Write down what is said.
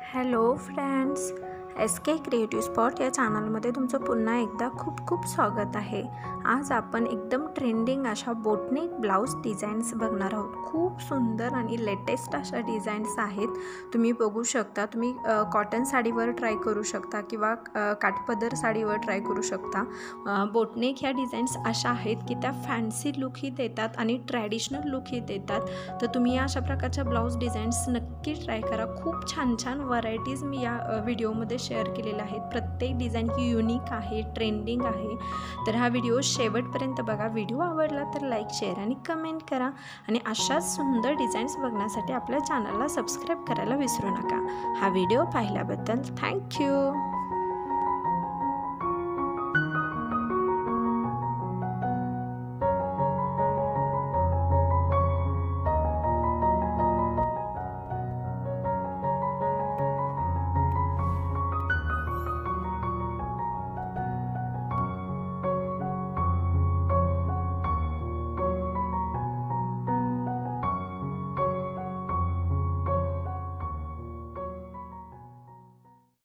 Hello friends, S के creative spot या चॅनलमध्ये तुमचं पुन्हा एकदा खूप खूप स्वागत आहे। आज आपण एकदम ट्रेंडिंग अशा बोटनेक ब्लाउज डिझाईन्स बघणार आहोत। खूप सुंदर आणि लेटेस्ट अशा डिझाईन्स आहेत। तुम्ही बघू शकता, तुम्ही कॉटन साडीवर ट्राय करू शकता किंवा काठपदर साडीवर ट्राय करू शकता। बोटनेक ह्या डिझाईन्स अशा आहेत की त्या फॅन्सी लुकही देतात आणि ट्रॅडिशनल लुकही देतात। तर तुम्ही अशा प्रकारच्या ब्लाउज डिझाईन्स नक्की ट्राय करा। खूप छान छान व्हरायटीज मी या व्हिडिओमध्ये शेअर केलेल्या आहेत। प्रत्येक डिझाईन ही युनिक आहे, ट्रेंडिंग आहे। तर हा व्हिडिओ शेवटपर्यंत बघा। व्हिडिओ आवडला तर लाईक, शेअर आणि कमेंट करा आणि अशाच सुंदर डिझाईन्स बघण्यासाठी आपल्या चॅनलला सबस्क्राईब करायला विसरू नका। हा व्हिडिओ पाहिल्याबद्दल थँक्यू।